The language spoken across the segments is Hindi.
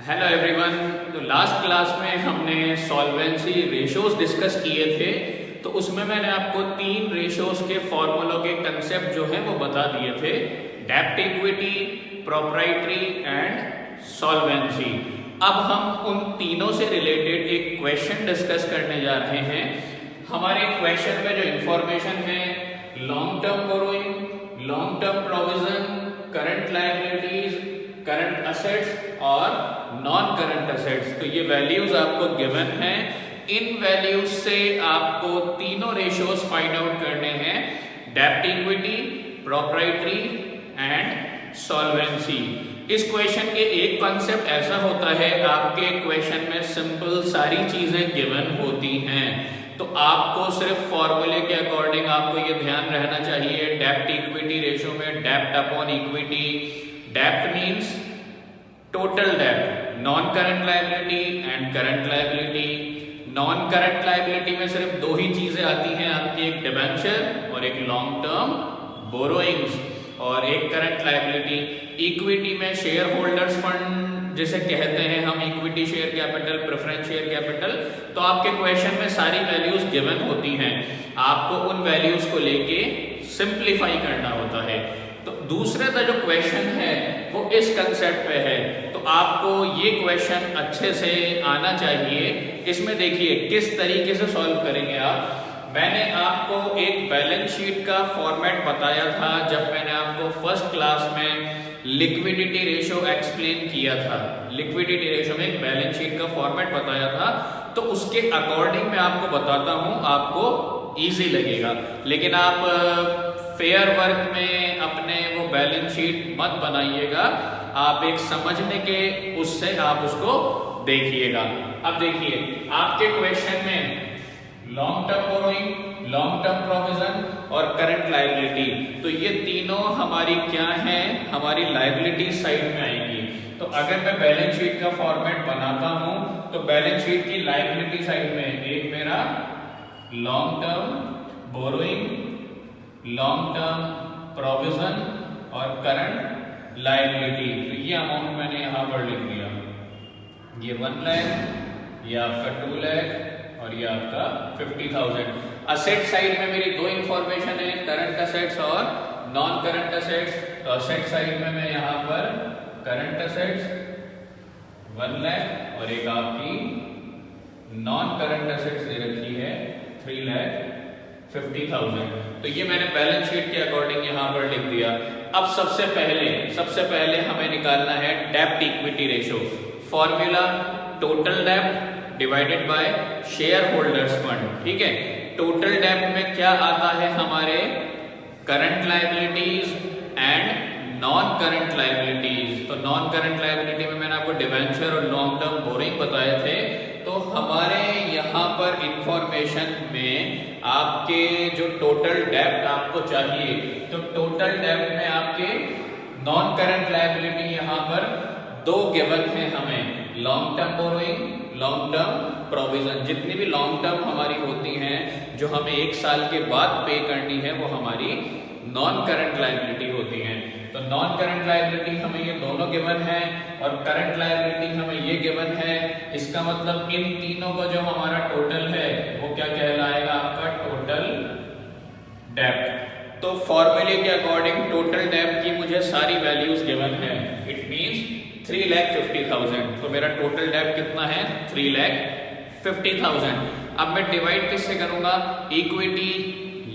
Hello everyone. तो लास्ट क्लास में हमने सॉल्वेंसी रेशोज डिस्कस किए थे। तो उसमें मैंने आपको तीन रेशोज के फॉर्मूलों के कंसेप्ट जो है वो बता दिए थे, डेब्ट इक्विटी, प्रोप्राइटरी एंड सॉल्वेंसी। अब हम उन तीनों से रिलेटेड एक क्वेश्चन डिस्कस करने जा रहे हैं। हमारे क्वेश्चन में जो इंफॉर्मेशन है, long term borrowing, long term provision, current liabilities, current assets और नॉन करंट असेट्स, तो ये वैल्यूज आपको गिवन हैं। इन वैल्यूज से आपको तीनों रेशियोज फाइंड आउट करने हैं, डेब्ट इक्विटी, प्रोप्राइटरी एंड सॉल्वेंसी। इस क्वेश्चन के एक कॉन्सेप्ट ऐसा होता है, आपके क्वेश्चन में सिंपल सारी चीजें गिवन होती हैं, तो आपको सिर्फ फॉर्मूले के अकॉर्डिंग आपको ये ध्यान रहना चाहिए। डेब्ट इक्विटी रेशियो में डेब्ट अपॉन इक्विटी, डेब्ट मीन्स टोटल डेब्ट, non current liability and current liability. Non current liability में सिर्फ दो ही चीजें आती हैं आपकी, एक डिबेंचर और एक लॉन्ग टर्म बोरोइंग्स, और एक करंट लायबिलिटी। इक्विटी में शेयर होल्डर्स फंड जिसे कहते हैं हम, equity share capital, preference share capital. तो आपके क्वेश्चन में सारी वैल्यूज गिवन होती हैं, आपको उन वैल्यूज को लेके सिंप्लीफाई करना होता है। तो दूसरे का जो क्वेश्चन है वो इस कंसेप्ट पे है, तो आपको ये क्वेश्चन अच्छे से आना चाहिए। इसमें देखिए किस तरीके से सॉल्व करेंगे आप। मैंने आपको एक बैलेंस शीट का फॉर्मेट बताया था जब मैंने आपको फर्स्ट क्लास में लिक्विडिटी रेशियो एक्सप्लेन किया था। लिक्विडिटी रेशियो में एक बैलेंस शीट का फॉर्मेट बताया था, तो उसके अकॉर्डिंग मैं आपको बताता हूं, आपको इजी लगेगा। लेकिन आप फेयर वर्क में अपने वो बैलेंस शीट मत बनाइएगा, आप एक समझने के उससे आप उसको देखिएगा। अब देखिए आपके क्वेश्चन में long term borrowing, long term provision और करंट लायबिलिटी, तो ये तीनों हमारी क्या हैं, हमारी लायबिलिटी साइड में आएंगी। तो अगर मैं बैलेंस शीट का फॉर्मेट बनाता हूं, तो बैलेंस शीट की लायबिलिटी साइड में एक मेरा long term borrowing, long term provision और करंट लायबिलिटी। तो ये अमाउंट मैंने यहां पर लिख दिया, ये 1 लाख, ये आपका 2 लाख और ये आपका 50,000। असेट साइड में मेरी दो इंफॉर्मेशन है, करंट असेट्स और नॉन करंट असेट्स। तो असेट साइड में मैं यहां पर करंट असेट्स 1 लाख और एक आपकी नॉन करंट असेट्स दे रखी है 3,50,000। तो ये मैंने बैलेंस शीट के अकॉर्डिंग यहां पर लिख दिया। अब सबसे पहले हमें निकालना है डेब्ट इक्विटी रेशियो। फॉर्मूला टोटल डेब्ट divided by share holders fund. ठीक है, टोटल डेब्ट में क्या आता है हमारे, current liabilities and non current liabilities. तो नॉन करंट लायबिलिटी में मैंने आपको डिबेंचर और लॉन्ग टर्म बोरिंग बताए थे। तो हमारे यहाँ पर इंफॉर्मेशन में आपके जो टोटल डेब्ट आपको चाहिए, तो टोटल डेब्ट में आपके नॉन करंट लायबिलिटी यहाँ पर दो गिवन है हमें, long term borrowing, long term provision. जितनी भी लॉन्ग टर्म हमारी होती हैं जो हमें 1 साल के बाद पे करनी है, वो हमारी नॉन करंट लायबिलिटी होती हैं। तो नॉन करंट लायबिलिटी हमें ये दोनों गिवन है और करंट लायबिलिटी हमें ये गिवन है। इसका मतलब इन तीनों का जो हमारा टोटल है वो क्या कहलाएगा, आपका टोटल डेब्ट। तो फॉर्मूले के अकॉर्डिंग टोटल डेब्ट की मुझे सारी वैल्यूज गिवन है, इट मींस 3,50,000। तो मेरा टोटल डेब्ट कितना है, 3,50,000। अब मैं डिवाइड किससे करूंगा, इक्विटी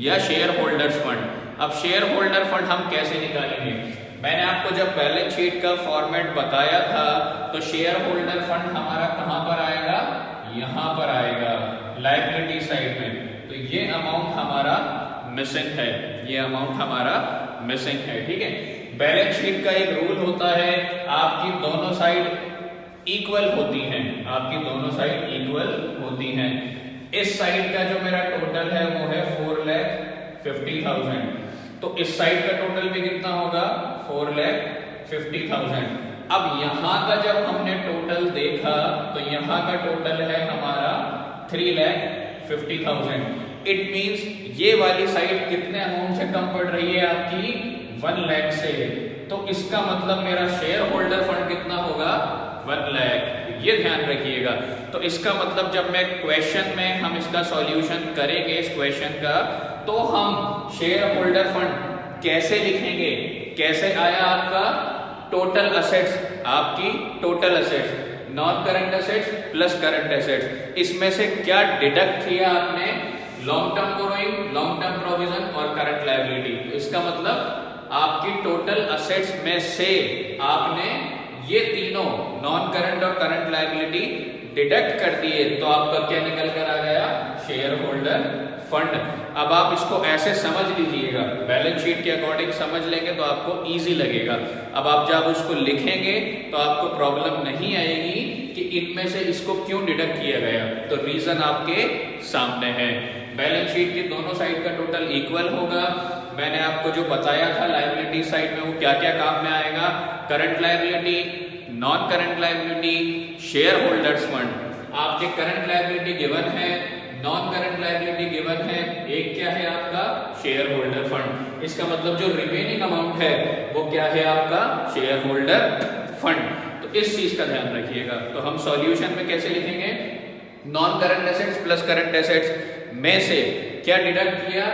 या शेयर होल्डर्स फंड। अब शेयर होल्डर फंड हम कैसे निकालेंगे, मैंने आपको जब बैलेंस शीट का फॉर्मेट बताया था, तो शेयर होल्डर फंड हमारा कहां पर आएगा, यहां पर आएगा लायबिलिटी साइड में। तो ये अमाउंट हमारा मिसिंग है, ये अमाउंट हमारा मिसिंग है। ठीक है, बैलेंस शीट का एक रूल होता है, आपकी दोनों साइड इक्वल होती हैं, आपकी दोनों साइड इक्वल होती हैं। इस साइड का जो मेरा टोटल है वो है 4,50,000। तो इस साइड का टोटल भी कितना होगा, 4,50,000। अब यहां का जब हमने टोटल देखा, तो यहां का टोटल है हमारा 3,50,000। इट मींस ये वाली साइड कितने अमाउंट से कम पड़ रही है, आपकी 1 लाख से। तो इसका मतलब मेरा शेयर होल्डर फंड कितना होगा, 1 लाख। ये ध्यान रखिएगा। तो इसका मतलब जब मैं क्वेश्चन में हम इसका सॉल्यूशन करेंगे इस क्वेश्चन का, तो हम शेयर होल्डर फंड कैसे लिखेंगे, कैसे आया आपका टोटल असेट्स, आपकी total assets non current assets plus current assets, इसमें से क्या डिडक्ट किया आपने, long term borrowing, long term provision और करंट लायबिलिटी। तो इसका मतलब आपकी टोटल असेट्स में से आपने ये तीनों नॉन करंट और करंट लायबिलिटी डिडक्ट कर दिए, तो आपका क्या निकल कर आ गया, शेयर होल्डर फंड। अब आप इसको ऐसे समझ लीजिएगा, बैलेंस शीट के अकॉर्डिंग समझ लेंगे तो आपको इजी लगेगा। अब आप जब उसको लिखेंगे तो आपको प्रॉब्लम नहीं आएगी कि इनमें से इसको क्यों डिडक्ट किया गया, तो रीजन आपके सामने है। बैलेंस शीट की दोनों साइड का टोटल इक्वल होगा। मैंने आपको जो बताया था लायबिलिटी साइड में वो क्या क्या काम में आएगा, current liability, non current liability, share holders fund. आपके करंट लायबिलिटी गिवन है, नॉन करंट लायबिलिटी गिवन है, एक क्या है आपका शेयर होल्डर फंड। इसका मतलब जो रिमेनिंग अमाउंट है वो क्या है आपका शेयर होल्डर फंड। तो इस चीज का ध्यान रखिएगा। तो हम सॉल्यूशन में कैसे लिखेंगे, non current assets plus current assets में से क्या डिडक्ट किया,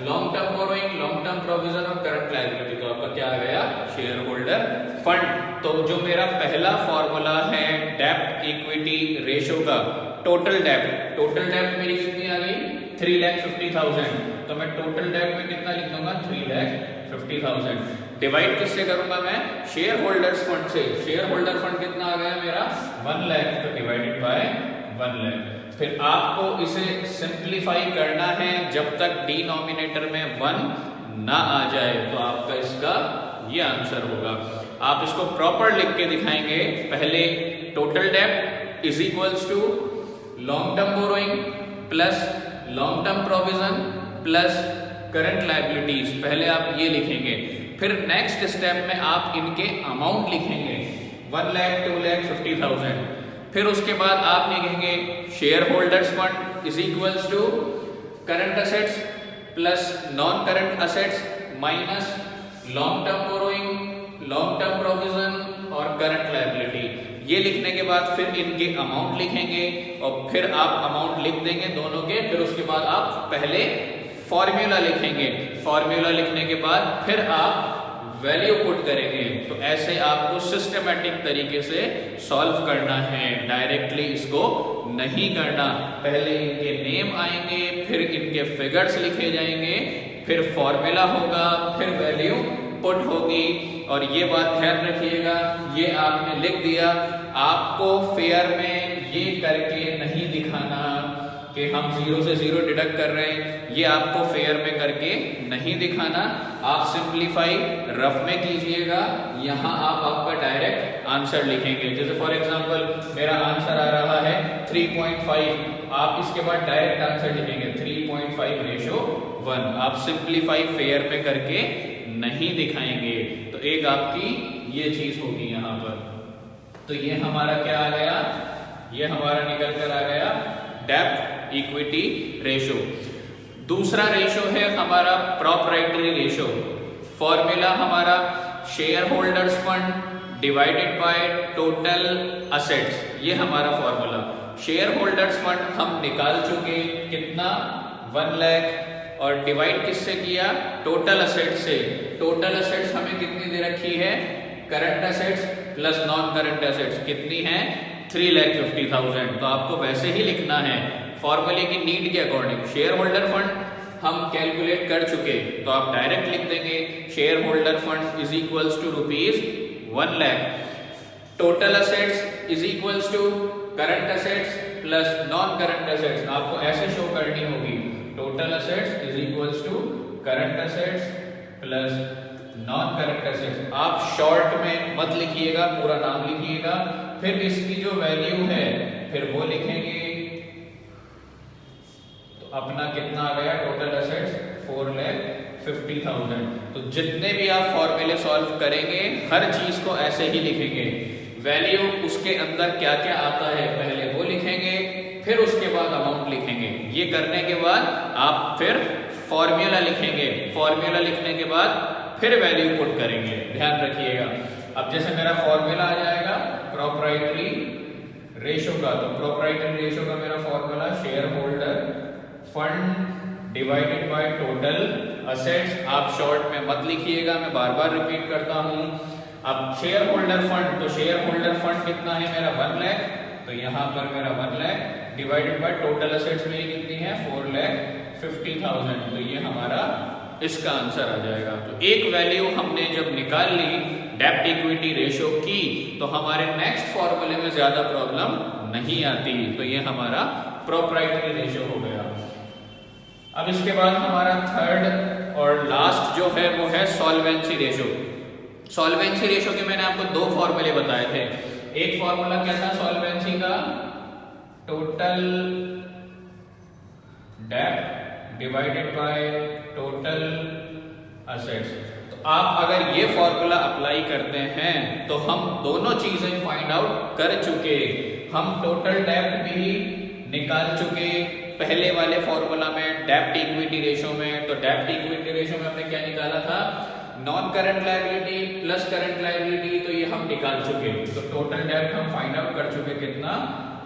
long term borrowing, long term provision और करंट लायबिलिटी, तो आपका क्या आ गया शेयर होल्डर फंड। तो जो मेरा पहला फॉर्मूला है डेब्ट इक्विटी रेशियो का, टोटल डेब्ट मेरी कितनी आ गई 3,50,000, तो मैं टोटल डेब्ट में कितना लिख दूंगा 3,50,000। डिवाइड किससे करूंगा मैं, शेयर होल्डर्स फंड से। शेयर होल्डर फंड कितना आ गया मेरा 1 लाख, तो डिवाइडेड बाय 1 लाख। फिर आपको इसे सिंप्लीफाई करना है जब तक डिनोमिनेटर में 1 ना आ जाए, तो आपका इसका ये आंसर होगा। आप इसको प्रॉपर लिख के दिखाएंगे। पहले टोटल डेब्ट is equals to long term borrowing plus long term provision plus current liabilities, पहले आप ये लिखेंगे। फिर नेक्स्ट स्टेप में आप इनके अमाउंट लिखेंगे 1 लाख, 2 लाख, 50,000। फिर उसके बाद आप लिखेंगे share holders fund is equals to current assets plus non current assets minus long term borrowing, long term provision और करंट लायबिलिटी। ये लिखने के बाद फिर इनके अमाउंट लिखेंगे और फिर आप अमाउंट लिख देंगे दोनों के। फिर उसके बाद आप पहले फॉर्मूला लिखेंगे, फॉर्मूला लिखने के बाद फिर आप वैल्यू पुट करेंगे। तो ऐसे आपको सिस्टमेटिक तरीके से सॉल्व करना है, डायरेक्टली इसको नहीं करना। पहले इनके नेम आएंगे, फिर इनके फिगर्स लिखे जाएंगे, फिर फॉर्मूला होगा, फिर वैल्यू पुट होगी। और ये बात ध्यान रखिएगा, ये आपने लिख दिया, आपको फेयर में ये करके नहीं दिखाना कि हम 0 से 0 डिडक्ट कर रहे हैं, ये आपको फेयर में करके नहीं दिखाना। आप सिंप्लीफाई रफ में कीजिएगा, यहाँ आप आपका डायरेक्ट आंसर लिखेंगे। जैसे फॉर एग्जांपल मेरा आंसर आ रहा है 3.5, आप इसके बाद डायरेक्ट आंसर लिखेंगे 3.5:1। आप सिंप्लीफाई फेयर में करके नहीं दिखाएंगे। तो एक आपकी ये चीज होगी यहाँ पर। तो ये हमारा क्या आ गया, ये हमारा निकल कर आ गया डेब्ट इक्विटी रेशो। दूसरा रेशो है हमारा प्रोप्राइटरी रेशो। फॉर्मूला हमारा share holders fund divided by total assets, ये हमारा फॉर्मूला। शेयर होल्डर्स फंड हम निकाल चुके, कितना 1 लाख, और डिवाइड किससे किया, टोटल असेट्स से। टोटल असेट्स हमें कितनी दे रखी है, current assets plus non current assets कितनी है 3,50,000। तो आपको वैसे ही लिखना है फॉर्मूले की नीड के अकॉर्डिंग। शेयर होल्डर फंड हम कैलकुलेट कर चुके, तो आप डायरेक्ट लिख देंगे share holder fund is equals to ₹1 lakh. Total assets is equals to current assets plus non current assets. आपको ऐसे शो करनी होगी, total assets is equals to current assets plus non current assets. आप शॉर्ट में मत लिखिएगा, पूरा नाम लिखिएगा। फिर इसकी जो वैल्यू है फिर वो लिखेंगे। तो अपना कितना आ गया टोटल असेट्स 4,50,000। तो जितने भी आप फॉर्मूले सॉल्व करेंगे हर चीज को ऐसे ही लिखेंगे। वैल्यू उसके अंदर क्या क्या आता है पहले वो लिखेंगे, फिर उसके बाद अमाउंट लिखेंगे। ये करने के बाद आप फिर फॉर्मूला लिखेंगे, फॉर्मूला लिखने के बाद फिर वैल्यू पुट करेंगे। ध्यान रखिएगा। अब जैसे मेरा फॉर्मूला आ जाएगा proprietary divided by total assets. आप शॉर्ट में मत लिखिएगा, मैं बार बार रिपीट करता हूं। अब शेयर होल्डर फंड, तो शेयर होल्डर फंड कितना है मेरा 1 लाख, तो यहां पर मेरा 1 lakh divided by total assets मेरी कितनी है 4,50,000, तो ये हमारा इसका आंसर आ जाएगा। तो एक वैल्यू हमने जब निकाल ली डेब्ट इक्विटी रेशियो की, तो हमारे नेक्स्ट फॉर्मूले में ज्यादा प्रॉब्लम नहीं आती। तो ये हमारा प्रोप्राइटरी रेशियो हो गया। अब इसके बाद हमारा थर्ड और लास्ट जो है वो है सॉल्वेंसी रेशियो। सॉल्वेंसी रेशियो के मैंने आपको 2 फॉर्मूले बताए थे। एक फॉर्मूला क्या था सॉल्वेंसी का, टोटल डेब्ट डिवाइडेड बाय टोटल असेट्स। तो आप अगर ये फॉर्मूला अप्लाई करते हैं तो हम दोनों चीजें फाइंड आउट कर चुके। हम टोटल डेब्ट भी निकाल चुके पहले वाले फॉर्मूला में डेब्ट इक्विटी रेशियो में। तो डेब्ट इक्विटी रेशियो में हमने क्या निकाला था, non current liability plus current liability, तो ये हम निकाल चुके। तो टोटल डेब्ट हम फाइंड आउट कर चुके कितना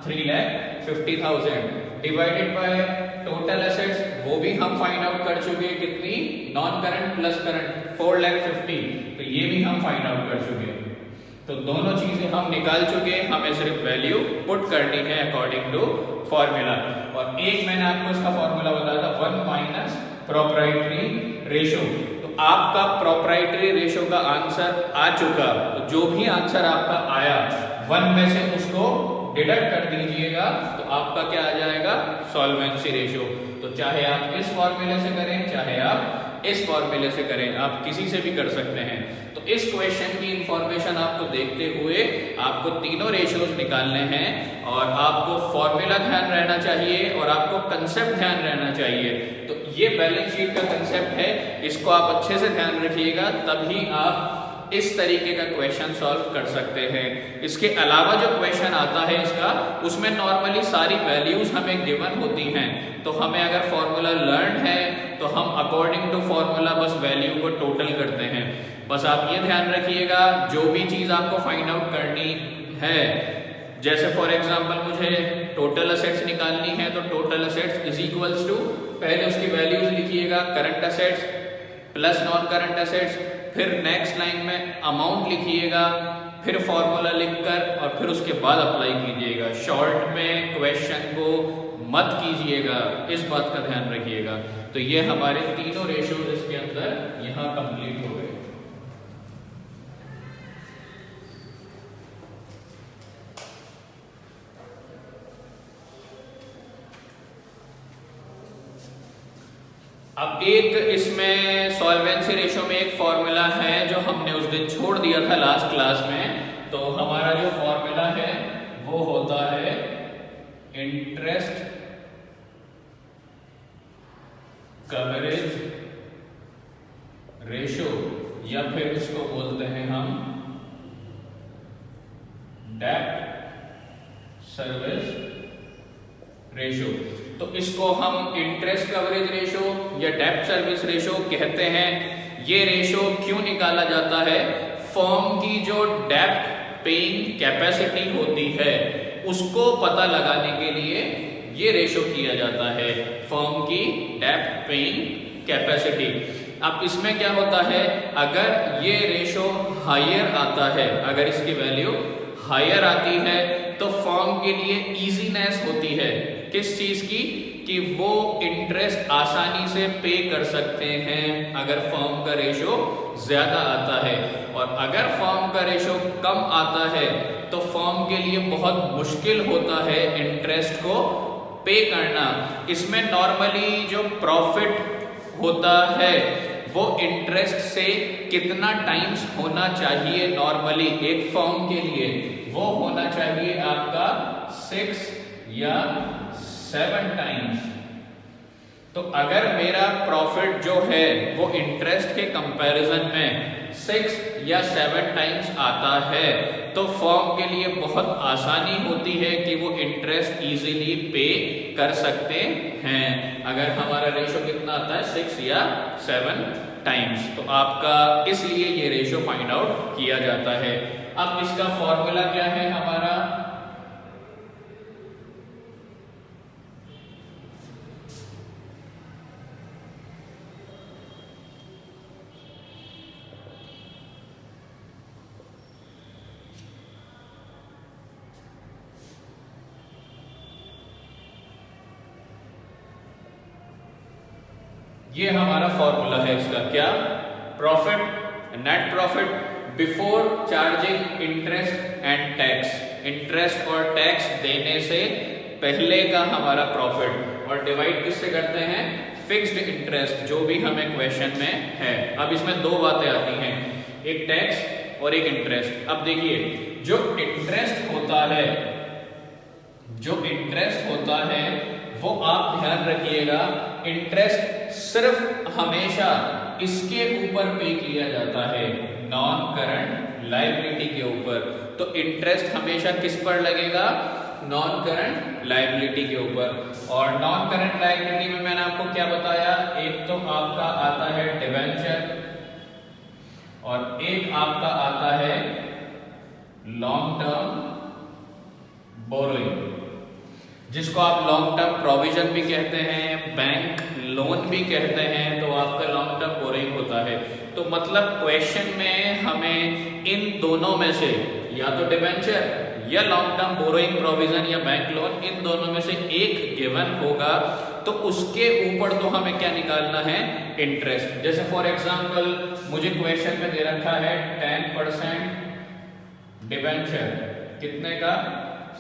3,50,000 डिवाइडेड बाय टोटल असेट्स, वो भी हम फाइंड आउट कर चुके कितनी, नॉन करंट प्लस करंट 4,50,000, तो ये भी हम फाइंड आउट कर चुके। तो दोनों चीजें हम निकाल चुके, हमें सिर्फ वैल्यू पुट करनी है अकॉर्डिंग टू फॉर्मूला। और एक मैंने आपको इसका फॉर्मूला बताया था 1 माइनस प्रोप्राइटरी रेशियो। तो आपका प्रोप्राइटरी रेशियो का आंसर आ चुका, तो जो भी आंसर आपका आया 1 में से उसको डिडक्ट कर दीजिएगा, तो आपका क्या आ जाएगा सॉल्वेंसी रेशियो। तो चाहे आप इस फॉर्मूले से करें चाहे आप इस फॉर्मूले से करें, आप किसी से भी कर सकते हैं। तो इस क्वेश्चन की इंफॉर्मेशन आपको देखते हुए आपको तीनों रेशियोज निकालने हैं और आपको फॉर्मूला ध्यान रहना चाहिए और आपको कंसेप्ट ध्यान रहना चाहिए। तो ये बैलेंस शीट का कंसेप्ट है, इसको आप अच्छे से ध्यान रखिएगा, तभी आप इस तरीके का क्वेश्चन सॉल्व कर सकते हैं। इसके अलावा जो क्वेश्चन आता है इसका, उसमें नॉर्मली सारी वैल्यूज हमें गिवन होती हैं। तो हमें अगर फॉर्मूला लर्न है तो हम अकॉर्डिंग टू फॉर्मूला बस वैल्यू को टोटल करते हैं। बस आप ये ध्यान रखिएगा, जो भी चीज आपको फाइंड आउट करनी है, जैसे फॉर एग्जांपल मुझे टोटल असेट्स निकालनी है, तो total assets is equals to, पहले उसकी वैल्यूज लिखिएगा, current assets plus non current assets, फिर नेक्स्ट लाइन में अमाउंट लिखिएगा, फिर फॉर्मूला लिखकर और फिर उसके बाद अप्लाई कीजिएगा। शॉर्ट में क्वेश्चन को मत कीजिएगा, इस बात का ध्यान रखिएगा। तो ये हमारे तीनों रेशियोज इसके अंदर यहां कंप्लीट हो गए। अब एक इसमें सॉल्वेंसी रेशियो में एक फॉर्मूला है जो हमने उस दिन छोड़ दिया था लास्ट क्लास में। तो हमारा जो फॉर्मूला है वो होता है इंटरेस्ट कवरेज रेशियो, या फिर इसको बोलते हैं हम डेब्ट सर्विस रेशियो। तो इसको हम इंटरेस्ट कवरेज रेशियो या डेब्ट सर्विस रेशियो कहते हैं। ये रेशियो क्यों निकाला जाता है, फर्म की जो डेब्ट पेइंग कैपेसिटी होती है उसको पता लगाने के लिए ये रेशियो किया जाता है, फर्म की डेब्ट पेइंग कैपेसिटी। अब इसमें क्या होता है, अगर ये रेशियो हायर आता है, अगर इसकी वैल्यू हायर आती है तो फर्म के लिए इजीनेस होती है किस चीज की, कि वो इंटरेस्ट आसानी से पे कर सकते हैं अगर फर्म का रेशियो ज्यादा आता है। और अगर फर्म का रेशियो कम आता है तो फर्म के लिए बहुत मुश्किल होता है इंटरेस्ट को पे करना। इसमें नॉर्मली जो प्रॉफिट होता है वो इंटरेस्ट से कितना टाइम्स होना चाहिए, नॉर्मली एक फर्म के लिए वो होना चाहिए आपका 6 या 7 टाइम्स। तो अगर मेरा प्रॉफिट जो है वो इंटरेस्ट के कंपैरिजन में 6 या 7 टाइम्स आता है तो फर्म के लिए बहुत आसानी होती है कि वो इंटरेस्ट इजीली पे कर सकते हैं। अगर हमारा रेशियो कितना आता है 6 या 7 टाइम्स, तो आपका इसलिए ये रेशियो फाइंड आउट किया जाता है। अब इसका फॉर्मूला क्या है हमारा, ये हमारा फॉर्मूला है इसका, क्या? Profit, net profit before charging interest and tax, interest और टैक्स देने से पहले का हमारा प्रॉफिट, और डिवाइड किससे करते हैं? फिक्स्ड इंटरेस्ट, जो भी हमें क्वेश्चन में है। अब इसमें दो बातें आती हैं, एक टैक्स और एक इंटरेस्ट। अब देखिए, जो इंटरेस्ट होता है वो आप ध्यान रखिएगा, इंटरेस्ट सिर्फ हमेशा इसके ऊपर पे किया जाता है, नॉन करंट लायबिलिटी के ऊपर। तो इंटरेस्ट हमेशा किस पर लगेगा? नॉन करंट लायबिलिटी के ऊपर। और नॉन करंट लायबिलिटी में मैंने आपको क्या बताया, एक तो आपका आता है डिबेंचर और एक आपका आता है लॉन्ग टर्म बोरोइंग, जिसको आप लॉन्ग टर्म प्रोविजन भी कहते हैं, बैंक लोन भी कहते हैं, तो आपका लॉन्ग टर्म बोरोइंग होता है। तो मतलब क्वेश्चन में हमें इन दोनों में से या तो डिबेंचर या लॉन्ग टर्म बोरोइंग प्रोविजन या बैंक लोन, इन दोनों में से एक गिवन होगा, तो उसके ऊपर तो हमें क्या निकालना है? इंटरेस्ट। जैसे फॉर एग्जांपल मुझे क्वेश्चन में दे रखा है 10% डिबेंचर, कितने का?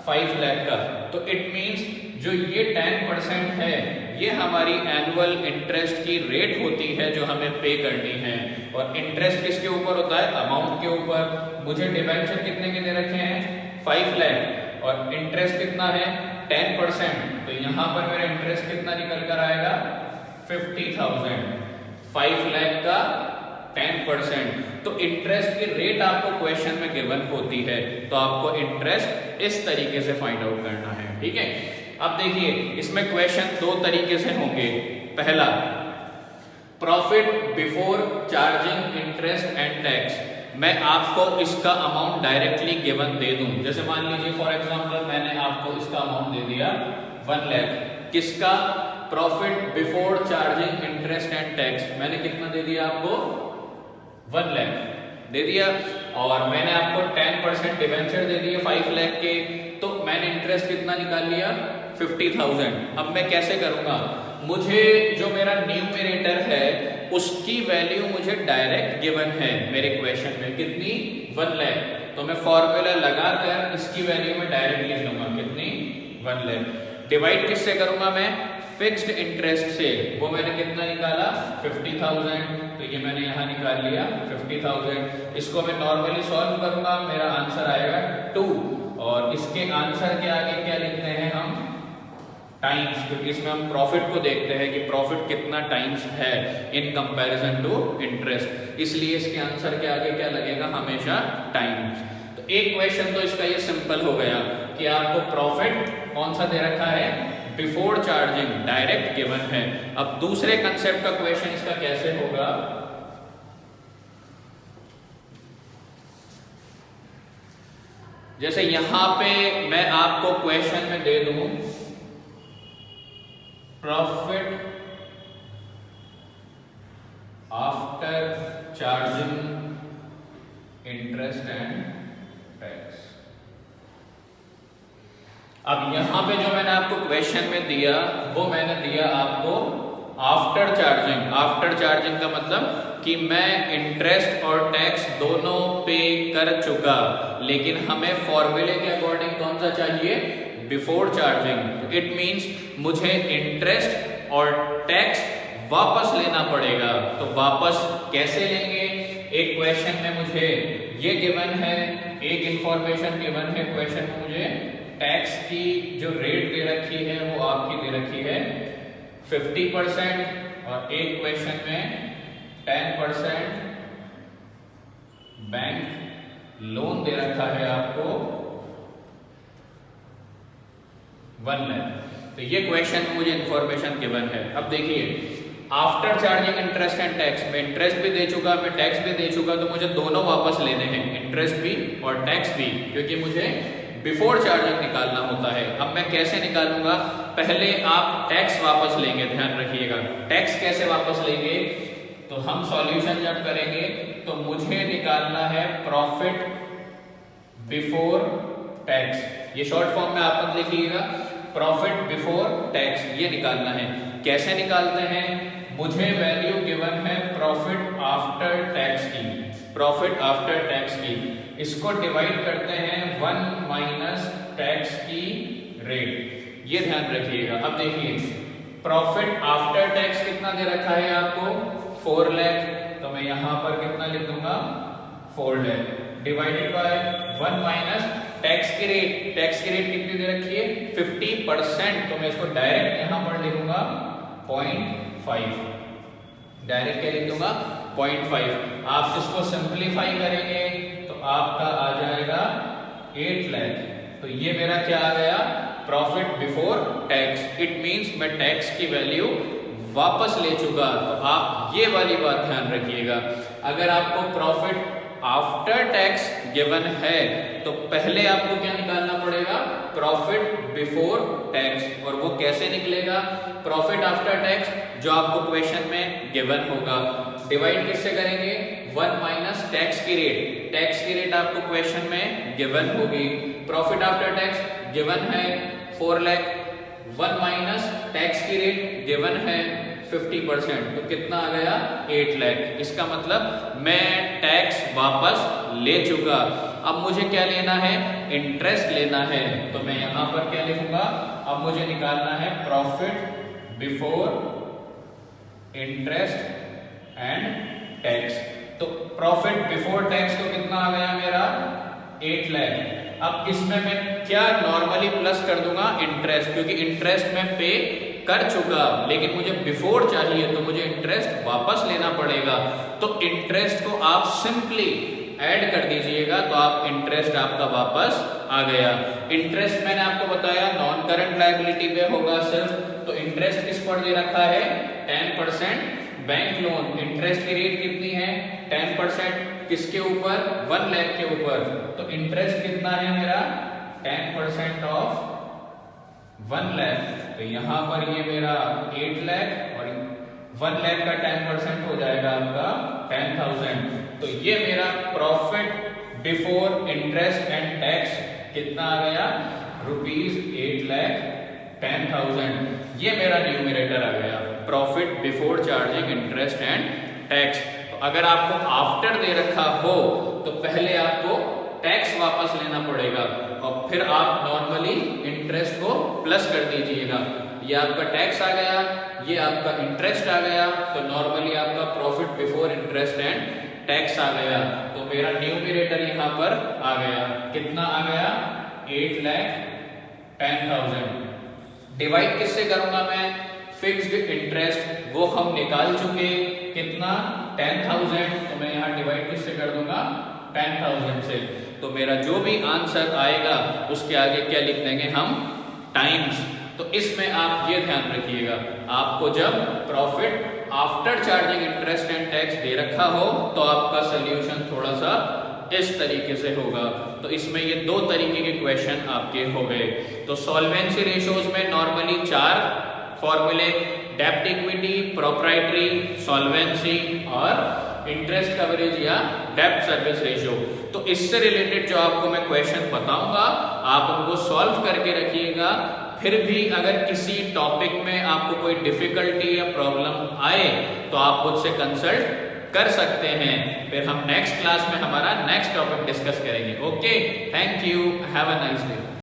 5 लाख का। तो इट मींस जो ये 10% है ये हमारी एनुअल इंटरेस्ट की रेट होती है जो हमें पे करनी है। और इंटरेस्ट किसके ऊपर होता है? अमाउंट के ऊपर। मुझे डिबेंचर कितने के दे रखे हैं? 5 लाख, और इंटरेस्ट कितना है? 10%। तो यहां पर मेरा इंटरेस्ट कितना निकल कर आएगा? 50,000। 5 लाख का 10%। तो इंटरेस्ट की रेट आपको क्वेश्चन में गिवन होती है, तो आपको इंटरेस्ट इस तरीके से फाइंड आउट करना है, ठीक है। अब देखिए, इसमें क्वेश्चन दो तरीके से होंगे। पहला, profit before charging interest and tax. मैं आपको इसका अमाउंट डायरेक्टली गिवन दे दूं, जैसे मान लीजिए फॉर एग्जांपल मैंने आपको इसका अमाउंट दे दिया 1 लाख। किसका? Profit before charging interest and tax. मैंने कितना दे दिया आपको? 1 लाख दे दिया। और मैंने आपको 10% डिबेंचर दे दिए 5 लाख के, तो मैंने इंटरेस्ट कितना निकाल लिया? 50,000। अब मैं कैसे करूंगा? मुझे जो मेरा न्यूमरेटर है उसकी वैल्यू मुझे डायरेक्ट गिवन है मेरे क्वेश्चन में, कितनी? 1 लाख। तो मैं फॉर्मूला लगाकर इसकी वैल्यू में डायरेक्ट लिख लूंगा, कितनी? 1 लाख। डिवाइड किससे करूंगा मैं? फिक्स्ड इंटरेस्ट से। वो मैंने कितना निकाला? 50,000। तो ये मैंने यहां निकाल लिया 50,000। इसको मैं नॉर्मली सॉल्व करूंगा, मेरा आंसर आएगा 2। और इसके आंसर के आगे क्या लिखते हैं हम? टाइम्स, क्योंकि इसमें हम प्रॉफिट को देखते हैं कि प्रॉफिट कितना टाइम्स है इन कंपैरिजन टू इंटरेस्ट, इसलिए इसके आंसर के आगे क्या लगेगा? हमेशा टाइम्स। तो एक क्वेश्चन तो इसका ये सिंपल हो गया कि आपको प्रॉफिट कौन सा दे रखा है? बिफोर चार्जिंग, डायरेक्ट गिवन है। अब दूसरे कंसेप्ट का क्वेश्चन इसका कैसे होगा? जैसे यहां पे मैं आपको क्वेश्चन में दे दूं profit after charging interest and tax. अब यहां पे जो मैंने आपको क्वेश्चन में दिया वो मैंने दिया आपको आफ्टर चार्जिंग। आफ्टर चार्जिंग का मतलब कि मैं इंटरेस्ट और टैक्स दोनों पे कर चुका, लेकिन हमें फॉर्मूले के अकॉर्डिंग कौन सा चाहिए? Before charging. इट मींस मुझे इंटरेस्ट और टैक्स वापस लेना पड़ेगा। तो वापस कैसे लेंगे? एक क्वेश्चन में मुझे ये गिवन है, एक इंफॉर्मेशन गिवन है क्वेश्चन में, मुझे टैक्स की जो रेट दे रखी है वो आपकी दे रखी है 50%, और एक क्वेश्चन में 10% बैंक लोन दे रखा है आपको 1 लाख। तो ये क्वेश्चन में मुझे इंफॉर्मेशन गिवन है। अब देखिए, after charging interest and tax, मैं इंटरेस्ट भी दे चुका, मैं टैक्स भी दे चुका, तो मुझे दोनों वापस लेने हैं, इंटरेस्ट भी और टैक्स भी, क्योंकि मुझे बिफोर चार्जिंग निकालना होता है। अब मैं कैसे निकालूंगा? पहले आप टैक्स वापस लेंगे, ध्यान रखिएगा। टैक्स कैसे वापस लेंगे? तो हम सॉल्यूशन जब करेंगे तो मुझे निकालना है प्रॉफिट बिफोर टैक्स। ये शॉर्ट फॉर्म में आप मत लिखिएगा, प्रॉफिट बिफोर टैक्स ये निकालना है। कैसे निकालते हैं? मुझे वैल्यू गिवन है प्रॉफिट आफ्टर टैक्स की, प्रॉफिट आफ्टर टैक्स की। इसको डिवाइड करते हैं 1 माइनस टैक्स की रेट, ये ध्यान रखिएगा। अब देखिए प्रॉफिट आफ्टर टैक्स कितना दे रखा है आपको 4 लाख, तो मैं यहां पर कितना लिख दूंगा 4 lakh divided by 1 minus tax की रेट। टैक्स की रेट कितनी दे रखी है 50%, तो मैं इसको डायरेक्ट यहां पर लिखूंगा 0.5, डायरेक्ट क्या लिख दूंगा 0.5। आप इसको सिंप्लीफाई करेंगे तो आपका आ जाएगा 8 लाख। तो ये मेरा क्या आ गया profit before tax. It means मैं टैक्स की वैल्यू वापस ले चुका। तो आप ये वाली बात ध्यान रखिएगा, अगर आपको प्रॉफिट आफ्टर टैक्स गिवन है तो पहले आपको क्या निकालना पड़ेगा प्रॉफिट बिफोर टैक्स। और वो कैसे निकलेगा प्रॉफिट आफ्टर टैक्स जो आपको क्वेश्चन में गिवन होगा। डिवाइड किससे करेंगे 1 माइनस टैक्स की रेट। टैक्स की रेट आपको क्वेश्चन में गिवन होगी। प्रॉफिट आफ्टर टैक्स गिवन है 4 लाख, 1 माइनस टैक्स की रेट गिवन है 50%, तो कितना आ गया 8 लाख। इसका मतलब मैं टैक्स वापस ले चुका। अब मुझे क्या लेना है इंटरेस्ट लेना है, तो मैं यहां पर क्या लिखूंगा अब मुझे निकालना है profit before interest and tax. तो प्रॉफिट बिफोर टैक्स तो कितना आ गया मेरा 8 लाख। अब इसमें मैं क्या नॉर्मली प्लस कर दूंगा इंटरेस्ट, क्योंकि इंटरेस्ट मैं पे कर चुका, लेकिन मुझे बिफोर चाहिए तो मुझे इंटरेस्ट वापस लेना पड़ेगा। तो इंटरेस्ट को आप सिंपली ऐड कर दीजिएगा तो आप इंटरेस्ट आपका वापस आ गया। इंटरेस्ट मैंने आपको बताया नॉन करंट लायबिलिटी पे होगा सिर्फ, तो इंटरेस्ट किस पर दे रखा है 10% बैंक लोन। इंटरेस्ट की रेट कितनी है 10%, किसके ऊपर 1 लाख के ऊपर। तो इंटरेस्ट कितना है मेरा 10% ऑफ 1 लाख, तो यहां पर ये मेरा 8 लाख और 1 लाख का 10% हो जाएगा आपका 10,000। तो ये मेरा profit before interest and tax कितना आ गया रुपीज 8 लाख 10,000। ये मेरा न्यूमरेटर आ गया profit before charging interest and tax. तो अगर आपको आफ्टर दे रखा हो तो पहले आपको टैक्स वापस लेना पड़ेगा और फिर आप नॉर्मली इंटरेस्ट को प्लस कर दीजिएगा। ये आपका टैक्स आ गया, ये आपका इंटरेस्ट आ गया, तो नॉर्मली आपका profit before interest and tax आ गया। तो मेरा न्यूमरेटर यहाँ पर आ गया, कितना आ गया 8 लाख 10,000। डिवाइड किससे करूंगा मैं फिक्स्ड इंटरेस्ट, वो हम निकाल चुके, कितना 10,000, तो मैं यहाँ डिवाइड किससे कर दूंगा 10,000 से। तो मेरा जो भी आंसर आएगा उसके आगे क्या लिख देंगे हम टाइम्स। तो इसमें आप ये ध्यान रखिएगा, आपको जब profit after charging interest and tax दे रखा हो तो आपका सोल्यूशन थोड़ा सा इस तरीके से होगा। तो इसमें ये 2 तरीके के क्वेश्चन आपके हो गए। तो सॉल्वेंसी रेशियोज में नॉर्मली 4 फॉर्मूले, डेब्ट इक्विटी, प्रोप्राइटरी, सॉल्वेंसी और इंटरेस्ट कवरेज या डेब्ट सर्विस रेशियो। तो इससे रिलेटेड जो आपको मैं क्वेश्चन बताऊंगा आप उनको सॉल्व करके रखिएगा। फिर भी अगर किसी टॉपिक में आपको कोई डिफिकल्टी या प्रॉब्लम आए तो आप मुझसे कंसल्ट कर सकते हैं। फिर हम नेक्स्ट क्लास में हमारा नेक्स्ट टॉपिक डिस्कस करेंगे। Okay, thank you, have a nice day.